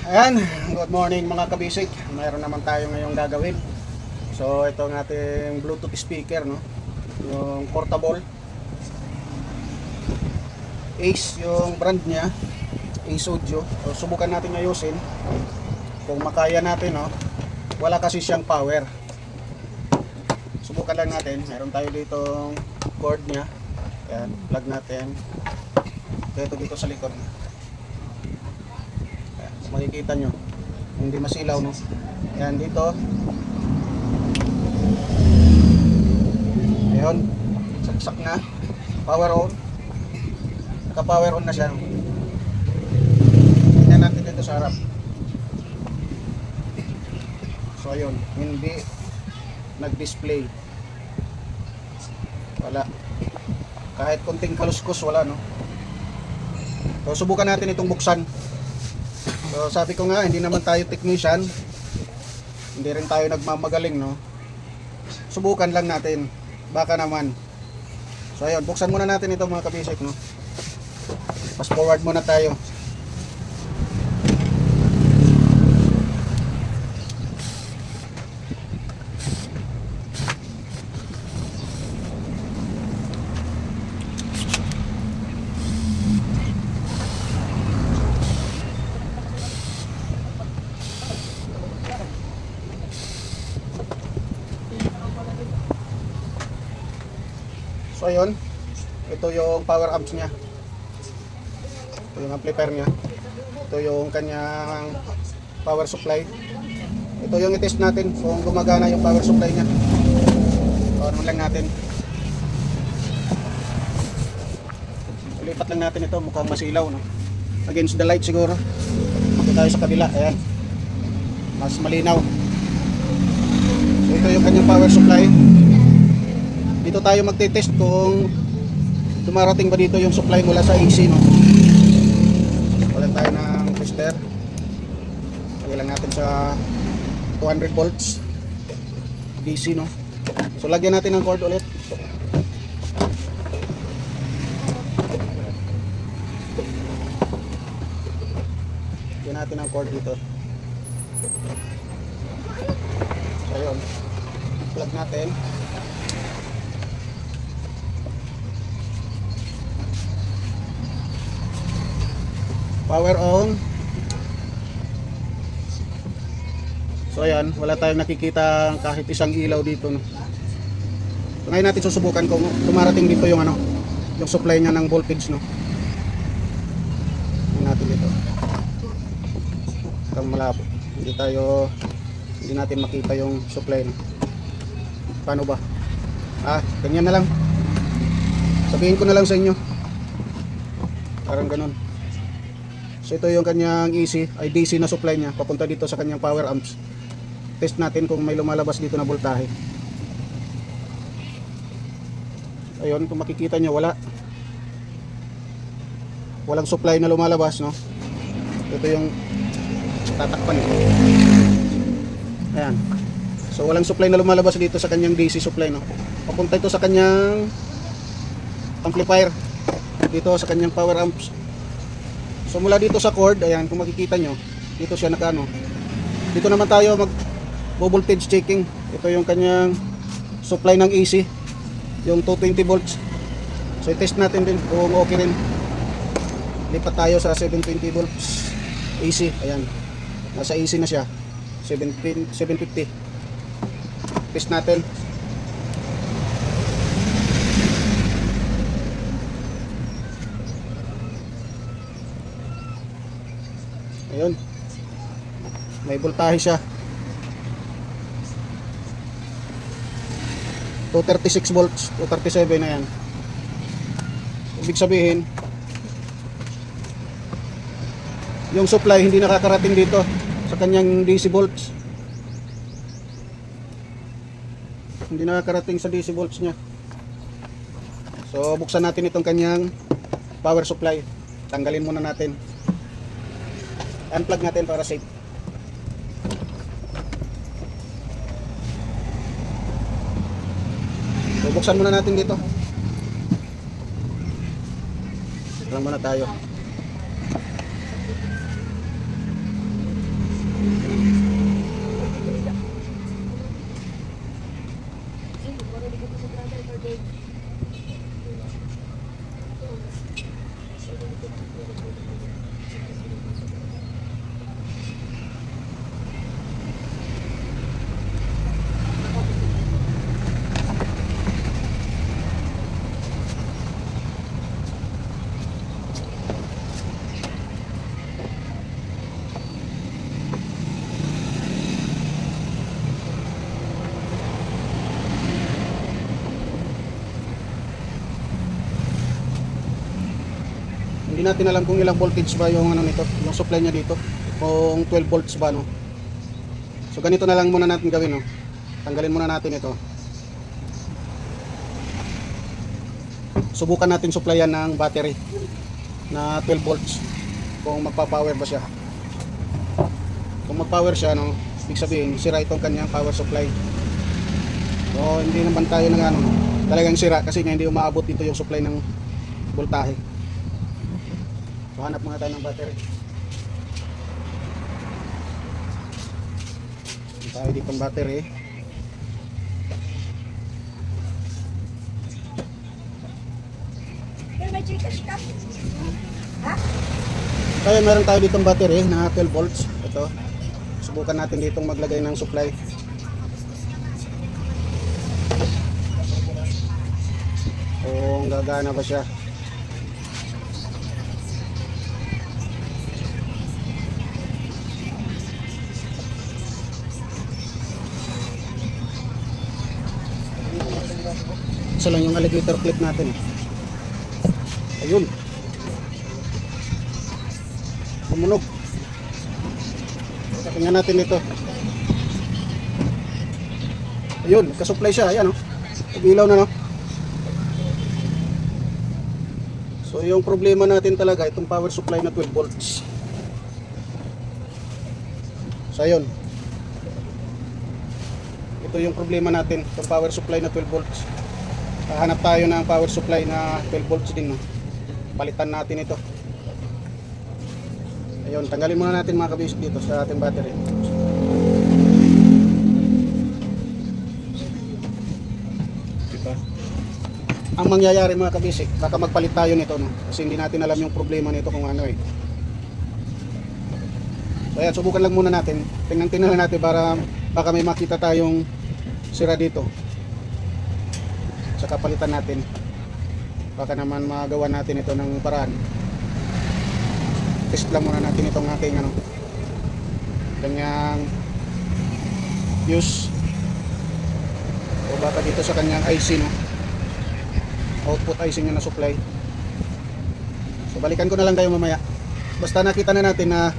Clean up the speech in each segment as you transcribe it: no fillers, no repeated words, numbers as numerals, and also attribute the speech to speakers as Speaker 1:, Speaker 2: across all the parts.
Speaker 1: Ayan, good morning mga kabisik. Mayroon naman tayo ngayong gagawin. So ito ang ating Bluetooth speaker, no? Yung portable Ace yung brand niya, Ace Audio. So subukan natin ayusin kung makaya natin, no? Wala kasi siyang power. Subukan lang natin. Mayroon tayo ditong cord niya. Ayan, plug natin. Ito dito sa likod. Makikita nyo hindi masilaw, no? Yan dito, ayun, saksak na, power on, naka power on na siya. Tingnan natin dito sa harap. So ayun, hindi nag-display, wala, kahit konting kaluskos wala, no? So subukan natin itong buksan. So sabi ko nga, hindi naman tayo technician, hindi rin tayo nagmamagaling, no? Subukan lang natin, baka naman. So ayun, buksan muna natin ito mga kabisik, no? Fast forward muna tayo. So ayun, ito yung power amps niya, ito yung amplifier niya, ito yung kanyang power supply. Ito yung i-test natin kung gumagana yung power supply niya. So ano lang natin, lipat lang natin ito, mukhang masilaw, no? Against the light siguro. Ito tayo sa kabila, ayan, mas malinaw. So ito yung kanyang power supply. Dito tayo magte-test kung dumarating ba dito yung supply mula sa AC, no? Wala tayo ng tester. Lagyan lang natin sa 200 volts DC, no? So lagyan natin ng cord ulit. Lagyan natin ng cord dito. So ayun, plug natin. Power on. So ayan, wala tayong nakikita kahit isang ilaw dito, no? So, ngayon natin susubukan kung dumarating dito yung ano, yung supply niya ng voltage, no? Tingnan natin dito. Kung malabo, hindi natin makita yung supply, no? Paano ba? Ganyan na lang. Sabihin ko na lang sa inyo. Parang ganun. So ito yung kanyang AC, ay DC na supply niya papunta dito sa kanyang power amps. Test natin kung may lumalabas dito na voltahe. Ayun, kung makikita nyo, walang supply na lumalabas, no? Ito yung tatakpan ito. Ayan. So walang supply na lumalabas dito sa kanyang DC supply, no? Papunta ito sa kanyang amplifier, dito sa kanyang power amps. So mula dito sa cord, ayan, kung makikita nyo, dito siya nakano. Dito naman tayo mag voltage checking. Ito yung kanyang supply ng AC, yung 220 volts. So i-test natin din kung okay rin. Lipat tayo sa 720 volts AC. Ayan, nasa AC na siya, 750. Test natin. Ayun, may voltahe siya, 236 volts, 237 na yan. Ibig sabihin, yung supply hindi nakakarating dito sa kanyang DC volts. Hindi nakakarating sa DC volts niya. So buksan natin itong kanyang power supply. Tanggalin muna natin. Unplug natin para safe. So, buksan muna natin dito. Lang muna tayo. Hindi natin alam kung ilang voltage ba yung ano nito, yung supply niya dito. Kung 12 volts ba, no. So ganito na lang muna natin gawin, no. Tanggalin muna natin ito. Subukan natin supplyan ng battery na 12 volts kung magpa-power ba siya. Kung mag-power siya, no, ibig sabihin sira itong kanyang power supply. So hindi naman tayo ng ano, talagang sira kasi nga hindi umaabot dito yung supply ng voltahe. So hanap muna tayo ng battery. Tayo dito ng battery. Kaya meron tayo ditong battery na 12 volts. Ito. Subukan natin ditong maglagay ng supply. Kung gagana ba siya. Isa lang yung alligator clip natin. Ayun. Tumunog. Tingnan natin ito. Ayun, nagka-supply siya. Ayan, oh. Nag-ilaw na, no? So, yung problema natin talaga, itong power supply na 12 volts. So, ayun. Ito yung problema natin, itong power supply na 12 volts. Hahanap tayo ng power supply na 12 volts din, no? Palitan natin ito. Ayun, tanggalin muna natin mga kabisik dito sa ating battery. Diba? Ang mangyayari mga kabisik, baka magpalit tayo nito, no? Kasi hindi natin alam yung problema nito kung ano, eh. So ayan, subukan lang muna natin. Tingnan lang natin para baka may makita tayong sira dito. Saka palitan natin. Baka naman magawa natin ito ng paraan. Test lang muna natin itong ating ano, kanyang fuse. O baka dito sa kanyang IC, no? Output IC niya na supply. So balikan ko na lang kayo mamaya. Basta nakita na natin na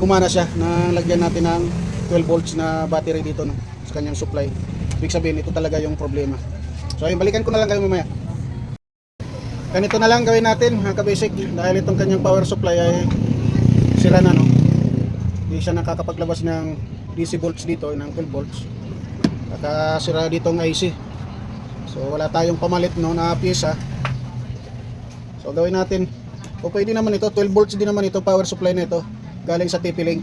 Speaker 1: gumana siya, na lagyan natin ng 12 volts na battery dito, no, sa kanyang supply. Ibig sabihin ito talaga yung problema. So ayun, balikan ko na lang kayo mamaya. Ganito na lang gawin natin mga kabasic, dahil itong kanyang power supply ay sira na, no. Hindi siya nakakapaglabas ng DC volts dito, ng 12 volts. Nakasira dito ng IC. So wala tayong pamalit, no, na pyesa. So gawin natin, o pwede naman ito, 12 volts din naman ito, power supply na ito, galing sa TP-Link.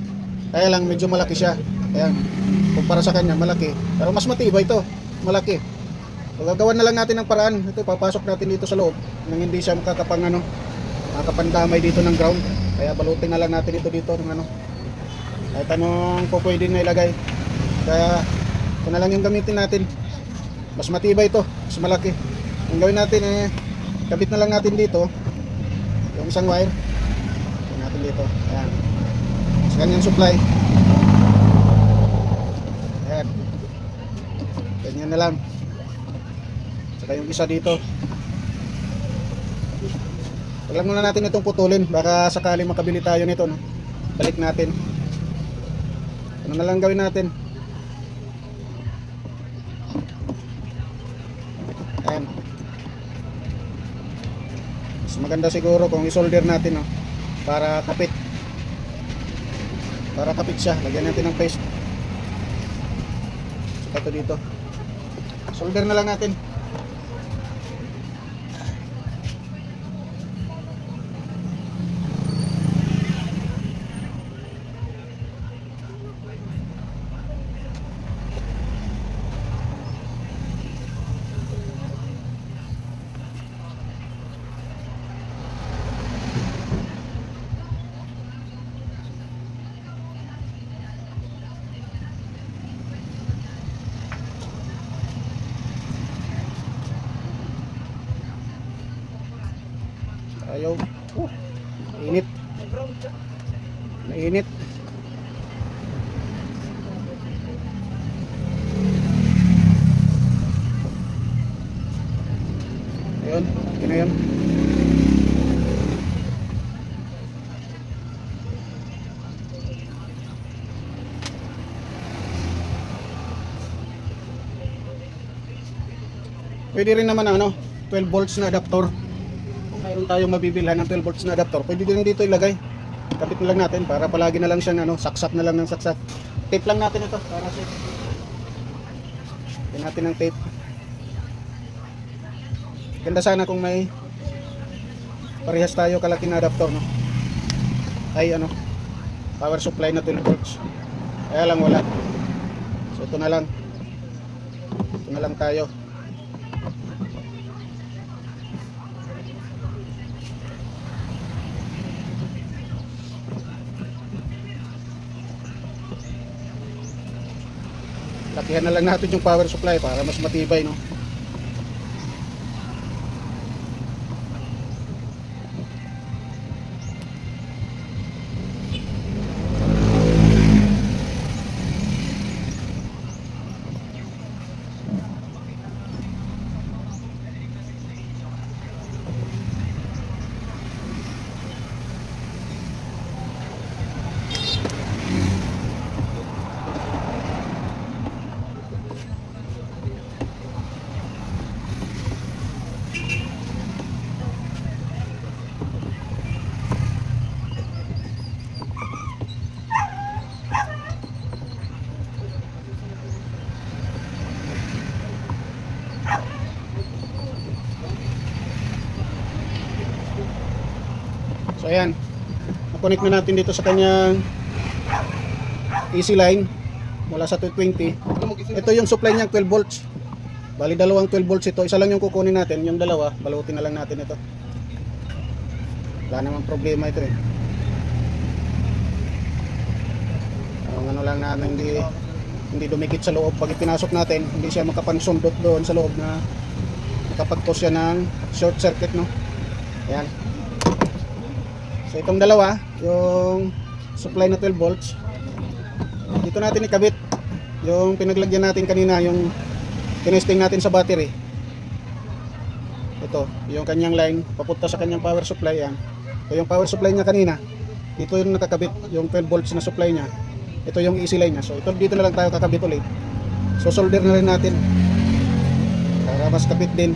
Speaker 1: Kaya lang medyo malaki siya. Ayan, kumpara sa kanya malaki, pero mas matibay ito, malaki. So gagawan na lang natin ng paraan. Ito, papasok natin dito sa loob nang hindi siya makakapandamay dito ng ground. Kaya balutin na lang natin ito dito ng ano, kahit anong po pwede na ilagay. Kaya ito na lang yung gamitin natin. Mas matibay ito, mas malaki. Ang gawin natin, kabit na lang natin dito yung isang wire. Kabit natin dito. Ayan, sa kanyang supply. Ayan, ganyan na lang. Saka yung isa dito, wag lang muna natin itong putulin, baka sakaling makabili tayo nito, no? Balik natin. Ano na lang gawin natin. Ayan, mas maganda siguro kung isolder natin, no? Para kapit siya. Lagyan natin ng paste. Saka ito dito, solder na lang natin. Ayaw. Init. Mainit. Ayun, okay na yun. Pwede rin naman ano, 12 volts na adapter. Kung mayroon tayong mabibilhan ng 12 volts na adapter, pwede din dito ilagay. Kapit na lang natin para palagi na lang siyang ano, saksak na lang ng saksak. Tape lang natin ito para safe. Tape natin ng tape. Ganda sana kung may parehas tayo kalaki na adapter, no? Ay ano, power supply na 12 volts. Kaya lang wala. So ito na lang. Ito na lang tayo. Lakihan na lang natin yung power supply para mas matibay, no? So ayan, na-connect na natin dito sa kanyang AC line mula sa 220. Ito yung supply niya 12 volts. Bali dalawang 12 volts ito. Isa lang yung kukunin natin, yung dalawa balutin na lang natin ito. Wala namang problema ito eh. Ang ano lang na hindi dumikit sa loob. Pag pinasok natin, hindi siya makapansundot doon sa loob na makapag-cause siya ng short circuit, no? Ayan. So itong dalawa, yung supply na 12 volts, dito natin ikabit yung pinaglagyan natin kanina, yung tinesting natin sa battery. Ito, yung kanyang line papunta sa kanyang power supply. Yan. Ito yung power supply niya kanina. Dito yung nakakabit, yung 12 volts na supply niya. Ito yung AC line niya. So ito, dito na lang tayo kakabit ulit. So solder na rin natin para mas kapit din.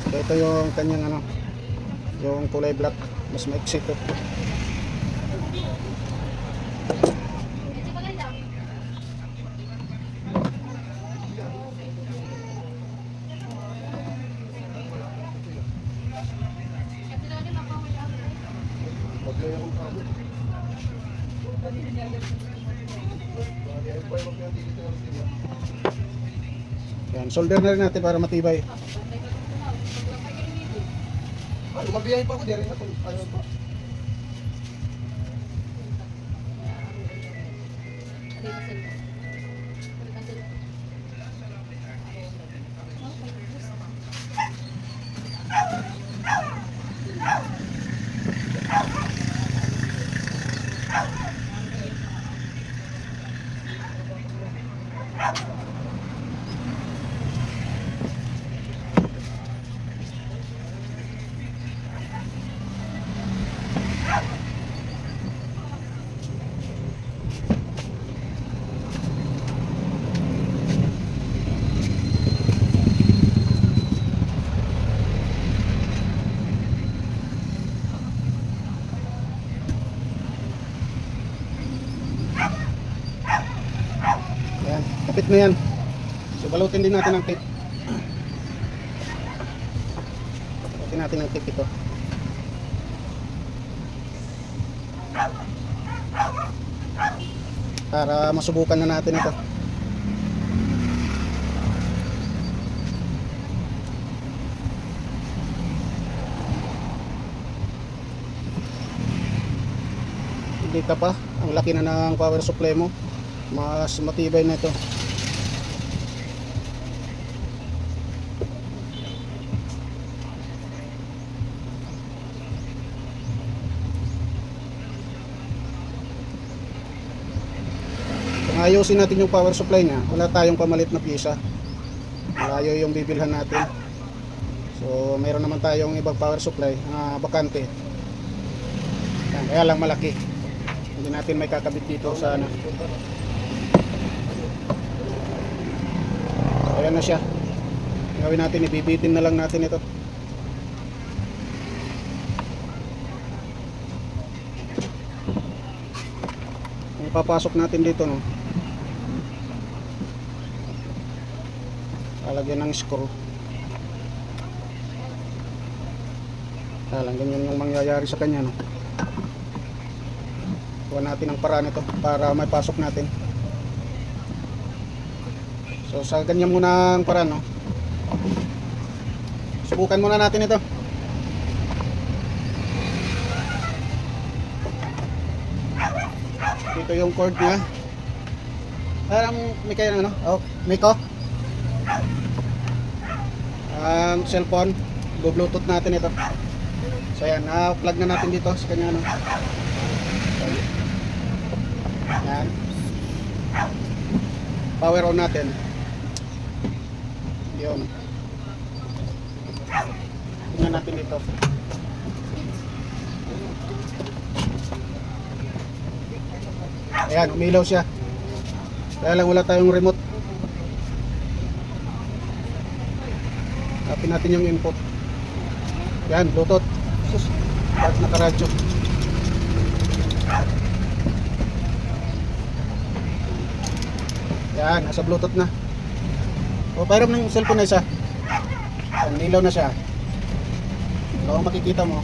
Speaker 1: So ito yung kanyang ano, yung kulay black, mas maiksi ito. Yan, solder na rin natin para matibay.
Speaker 2: Mabiyahe pa ako, di rin ako. Ano pa?
Speaker 1: Yan, kapit na yan. So balutin din natin ng tape. Balutin natin ng tape ito. Para masubukan na natin ito. Hindi ka pa, ang laki na ng power supply mo, mas matibay na ito. ayusin natin yung power supply niya. Wala tayong pamalit na pyesa. Malayo yung bibilhan natin. So mayroon naman tayong ibang power supply na bakante. Yan, kaya lang malaki. Hindi natin may kakabit dito sa ano. Ayan na siya. Gawin natin, ibibitin na lang natin ito. Ipapasok natin dito, no. Lalagyan ng screw. Lang ganyan yung mangyayari sa kanya, no. Kuha natin ang paraan ito para may pasok natin. So sa ganyan muna ang paraan, no. Subukan muna natin ito. Dito yung cord niya. Parang may kaya ano? Oh, Miko. Cellphone, go-bluetooth natin ito. So yan, plug na natin dito sa kanya, no. Yan. Power on natin. Yun. Tingnan natin dito. Ayan, umilaw siya. Kaya lang wala tayong remote. Tapin natin yung input. Yan, Bluetooth. Sus, bakit nakaradyo? Yan, nasa Bluetooth na. O, pairam ng cellphone na isa. Yan, nilaw na siya. So, makikita mo.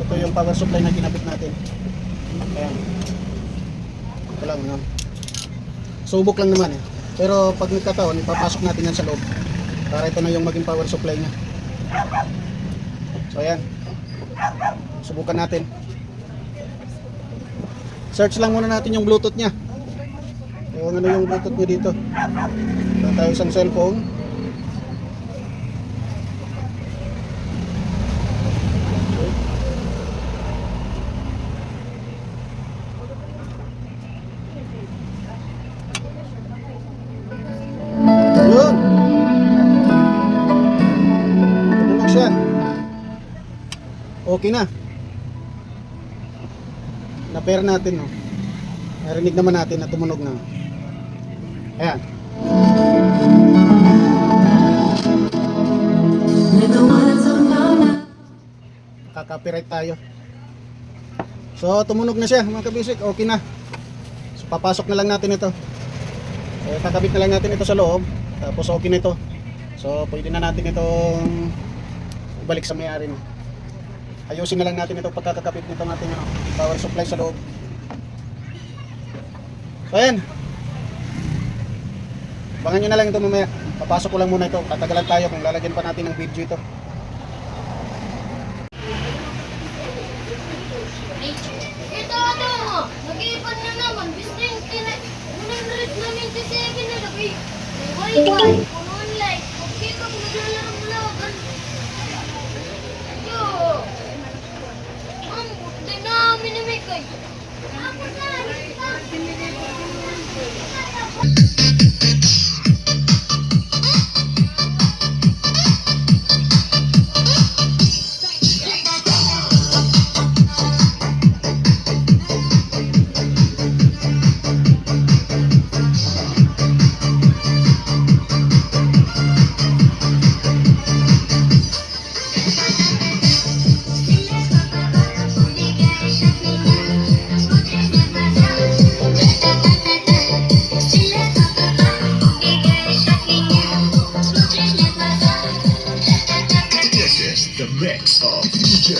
Speaker 1: Ito yung power supply na kinabit natin. Ayan. Ito lang, no? Subok lang naman, eh. Pero pag nagkataon, ipapasok natin yan sa loob. Para ito na yung maging power supply niya. So, ayan. Subukan natin. Search lang muna natin yung Bluetooth niya. Yung ano yung Bluetooth niya dito. Ito tayo isang cellphone. Yun. Tumunog siya. Okay na. Na-pair natin, no. Narinig naman natin na tumunog na. Ayan. Kaka-copyright tayo. So tumunog na siya, mga kabisik. Okay na. So papasok na lang natin ito. So kakabit na lang natin ito sa loob. Tapos okay na ito. So pwede na natin itong ibalik sa may-ari, no. Ayusin na lang natin ito pagkakakabit nito natin, ano, power supply sa loob. So ayan. Abangan nyo na lang ito mamaya. Papasok ko lang muna ito. Tatagalan tayo kung lalagyan pa natin ng video ito.
Speaker 3: Ito ano, nag-iipon na naman. Bising 197 na lagi. May wifi, online. Okay ka kung naglalaro-lagan. Yo! Ang buti namin na may kay. Ako na!
Speaker 4: The mix of DJ